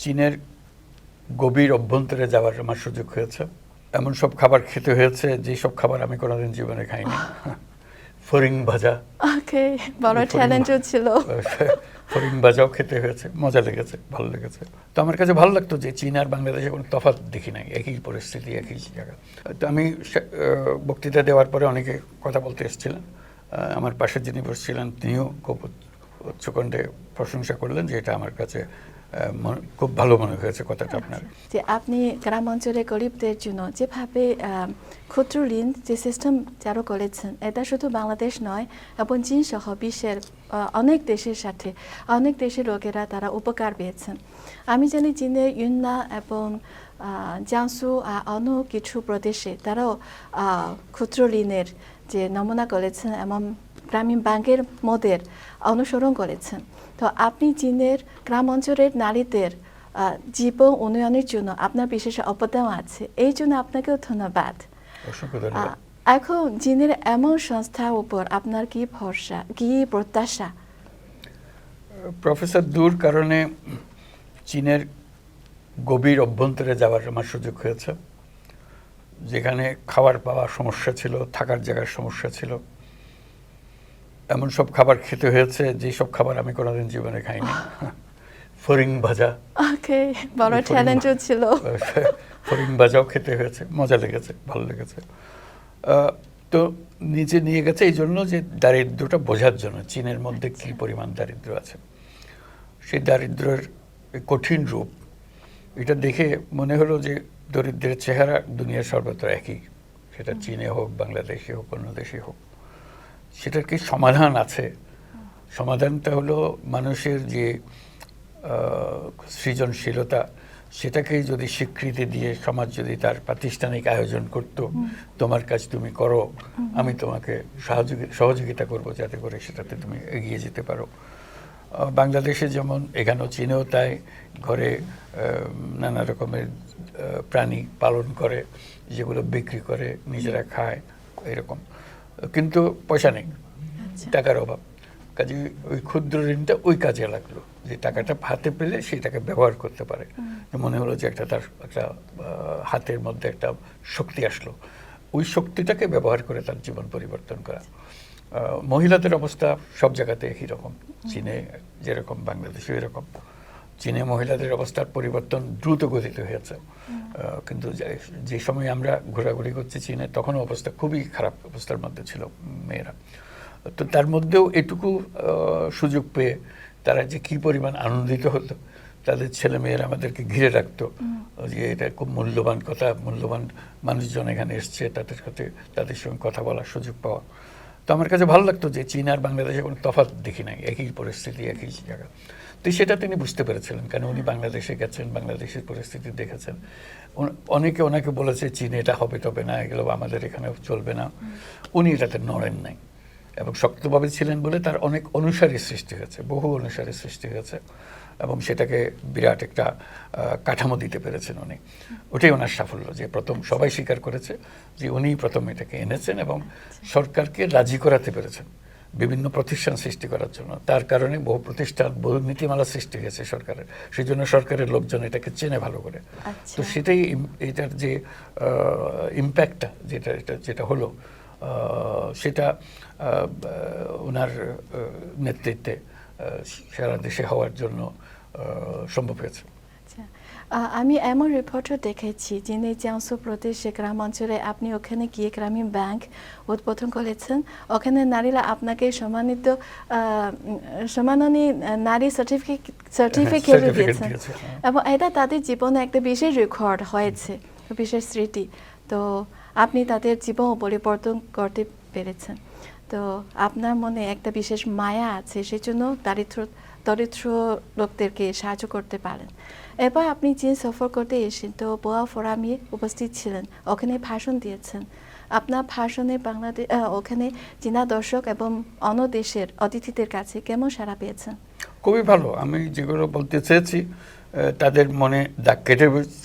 চীনের গভীর অভ্যন্তরে যাওয়ার আমার সুযোগ হয়েছে। এমন সব খাবার খেতে হয়েছে যেসব খাবার আমি কোনোদিন জীবনে খাইনি। ফড়িং ভাজা, ওকে, বড় চ্যালেঞ্জও ছিল। ফড়িং ভাজাও খেতে হয়েছে, মজা লেগেছে, ভালো লেগেছে। তো আমার কাছে ভালো লাগতো যে চীন আর বাংলাদেশে কোনো তফাৎ দেখি নাই, একই পরিস্থিতি, একই জায়গা। তো আমি বক্তৃতা দেওয়ার পরে অনেকে কথা বলতে এসেছিলেন। আমার পাশে যিনি বসছিলেন তিনিও খুব উচ্চকণ্ঠে প্রশংসা করলেন যে এটা আমার কাছে খুব ভালো মনে হয়েছে কথাটা আপনার। যে আপনি গ্রাম অঞ্চলে গরিবদের জন্য যেভাবে ক্ষুদ্র ঋণ যে সিস্টেম চালু করেছেন, এটা শুধু বাংলাদেশ নয় এবং চীন সহ বিশ্বের অনেক দেশের সাথে অনেক দেশের লোকেরা তারা উপকার পেয়েছেন। আমি জানি চীনের ইউননা এবং জিয়াংসু অন্য কিছু প্রদেশে তারাও ক্ষুদ্র ঋণের যে নমুনা করেছেন এবং গ্রামীণ ব্যাংকের মডেল অনুসরণ করেছেন। তো আপনি চীনের গ্রাম অঞ্চলের নারীদের জীবন উন্নয়নের জন্য আপনার বিশেষ অবদান আছে, এই জন্য আপনাকেও ধন্যবাদ। এখন চীনের এমন সংস্থার উপর আপনার কি ভরসা, কি প্রত্যাশা? প্রফেসর দূর কারণে চীনের গভীর অভ্যন্তরে যাওয়ার আমার সুযোগ হয়েছে, যেখানে খাবার পাওয়ার সমস্যা ছিল, থাকার জায়গার সমস্যা ছিল। এমন সব খাবার খেতে হয়েছে যেসব খাবার আমি কোনোদিন জীবনে খাইনি। ফড়িং ভাজা, ওকে, বড় চ্যালেঞ্জও ছিল। ফড়িং ভাজাও খেতে হয়েছে, মজা লেগেছে, ভালো লেগেছে। তো নিচে নিয়ে গেছে এই জন্য যে দারিদ্র্যটা বোঝার জন্য, চীনের মধ্যে কি পরিমাণ দারিদ্র্য আছে, সেই দারিদ্র্যের কঠিন রূপ এটা দেখে মনে হলো যে দরিদ্রের চেহারা দুনিয়ার সর্বত্র একই, সেটা চীনে হোক, বাংলাদেশে হোক, অন্য দেশে হোক। সেটার কি সমাধান আছে? সমাধানটা হলো মানুষের যে সৃজনশীলতা, সেটাকে যদি স্বীকৃতি দিয়ে সমাজ যদি তার প্রাতিষ্ঠানিক আয়োজন করত, তোমার কাজ তুমি করো, আমি তোমাকে সহযোগিতা করব যাতে করে সেটাতে তুমি এগিয়ে যেতে পারো। বাংলাদেশে যেমন, এখানেও চীনেও তাই, ঘরে নানা রকমের প্রাণী পালন করে, যেগুলো বিক্রি করে, নিজেরা খায়, এরকম। কিন্তু পয়সা নেই, টাকার অভাব। কাজে ওই ক্ষুদ্র ঋণটা ওই কাজে লাগলো, যে টাকাটা হাতে পেলে সেই টাকা ব্যবহার করতে পারে। মনে হলো যে তার একটা হাতের মধ্যে একটা শক্তি আসলো, ওই শক্তিটাকে ব্যবহার করে তার জীবন পরিবর্তন করা। মহিলাদের অবস্থা সব জায়গাতে একই রকম, চীনে যেরকম বাংলাদেশে এরকম। চীনে মহিলাদের অবস্থার পরিবর্তন দ্রুত গতিতে হয়েছে, কিন্তু যে সময় আমরা ঘোরাঘুরি করছি চীনে, তখনও অবস্থা খুবই খারাপ অবস্থার মধ্যে ছিল মেয়েরা। তো তার মধ্যেও এটুকু সুযোগ পেয়ে তারা যে কি পরিমাণ আনন্দিত হতো, তাদের ছেলে মেয়েরা আমাদেরকে ঘিরে রাখতো, যে এটা খুব মূল্যবান কথা, মূল্যবান মানুষজন এখানে এসছে, তাদের সঙ্গে কথা বলার সুযোগ পাওয়া। তো আমার কাছে ভালো লাগতো যে চীন আর বাংলাদেশে কোনো তফাৎ দেখি নাই, একই পরিস্থিতি, একই জায়গা। তো সেটা তিনি বুঝতে পেরেছিলেন, কারণ উনি বাংলাদেশে গেছেন, বাংলাদেশের পরিস্থিতি দেখেছেন। অনেকে ওনাকে বলেছে চীনে এটা হবে তবে না, এগুলো আমাদের এখানে চলবে না। উনি এটাতে নড়েন নাই এবং শক্তভাবে ছিলেন বলে তার অনেক অনুসারী সৃষ্টি হয়েছে, বহু অনুসারী সৃষ্টি হয়েছে, এবং সেটাকে বিরাট একটা কাঠামো দিতে পেরেছেন উনি। ওটাই ওনার সাফল্য, যে প্রথম সবাই স্বীকার করেছে যে উনি প্রথম এটাকে এনেছেন এবং সরকারকে রাজি করাতে পেরেছেন বিভিন্ন প্রতিষ্ঠান সৃষ্টি করার জন্য। তার কারণে বহু প্রতিষ্ঠান, বহু নীতিমালা সৃষ্টি হয়েছে সরকারের, সেই জন্য সরকারের লোকজন এটাকে চেনে ভালো করে। তো সেটাই এটার যে ইম্প্যাক্টটা যেটা হলো, সেটা ওনার নেতৃত্বে সারা দেশে হওয়ার জন্য সম্ভব হয়েছে। আমি এমন রিপোর্টও দেখেছি, যিনি জিয়াংসু প্রদেশে গ্রাম অঞ্চলে আপনি ওখানে গিয়ে গ্রামীণ ব্যাংক উদ্বোধন করেছেন। ওখানে নারীরা আপনাকে সম্মাননী নারী সার্টিফিকেট দিয়েছেন, এবং এটা তাদের জীবনে একটা বিশেষ রেকর্ড হয়েছে, বিশেষ স্মৃতি। তো আপনি তাদের জীবন পরিবর্তন করতে পেরেছেন। তো আপনার মনে একটা বিশেষ মায়া আছে, সেই জন্য দরিদ্র লোকদেরকে সাহায্য করতে পারেন। এবার আপনি চীন সফর করতে এসেছেন, তো বোয়া ফোরামে উপস্থিত ছিলেন, ওখানে ভাষণ দিয়েছেন। আপনার ভাষণে ওখানে চীনা দর্শক এবং অন্য দেশের অতিথিদের কাছে কেমন সাড়া পেয়েছেন? খুবই ভালো। আমি যেগুলো বলতে চেয়েছি তাদের মনে দাগ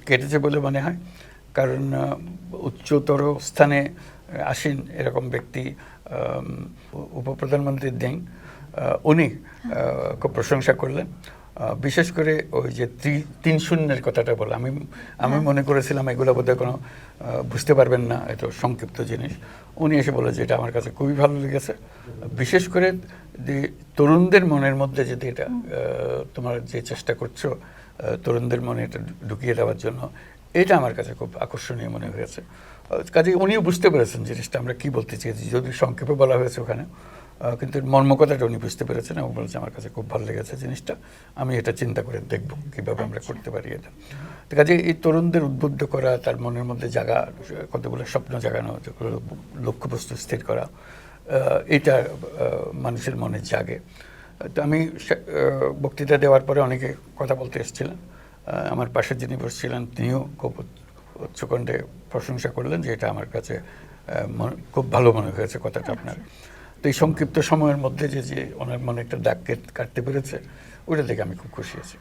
কেটেছে বলে মনে হয়, কারণ উচ্চতর স্থানে আসীন এরকম ব্যক্তি, উপপ্রধানমন্ত্রী দেং, উনি খুব প্রশংসা করলেন। বিশেষ করে ওই যে 3-0 কথাটা বলা, আমি মনে করেছিলাম এগুলো বোধহয় কোনো বুঝতে পারবেন না, এত সংক্ষিপ্ত জিনিস। উনি এসে বলে যে এটা আমার কাছে খুবই ভালো লেগেছে, বিশেষ করে যে তরুণদের মনের মধ্যে যদি এটা তোমার যে চেষ্টা করছো তরুণদের মনে এটা ঢুকিয়ে দেওয়ার জন্য, এটা আমার কাছে খুব আকর্ষণীয় মনে হয়েছে। কাজে উনিও বুঝতে পেরেছেন জিনিসটা আমরা কি বলতে চেয়েছি, যদি সংক্ষেপে বলা হয়েছে ওখানে, কিন্তু মর্মকথাটা উনি বুঝতে পেরেছেন এবং বলেছে আমার কাছে খুব ভালো লেগেছে জিনিসটা, আমি এটা চিন্তা করে দেখব কীভাবে আমরা করতে পারি এটা। তো কাজে এই তরুণদের উদ্বুদ্ধ করা, তার মনের মধ্যে জাগা কতগুলো স্বপ্ন জাগানো, লক্ষ্যবস্তু স্থির করা, এটা মানুষের মনে জাগে। তো আমি বক্তৃতা দেওয়ার পরে অনেকে কথা বলতে এসেছিলেন, আমার পাশে যিনি বসছিলেন তিনিও খুব উচ্চকণ্ঠে প্রশংসা করলেন যে এটা আমার কাছে খুব ভালো মনে হয়েছে কথাটা আপনার। তো এই সংক্ষিপ্ত সময়ের মধ্যে যে ওনার মনে একটা দাগ কাটতে পেরেছে, ওটা দেখে আমি খুব খুশি আছি।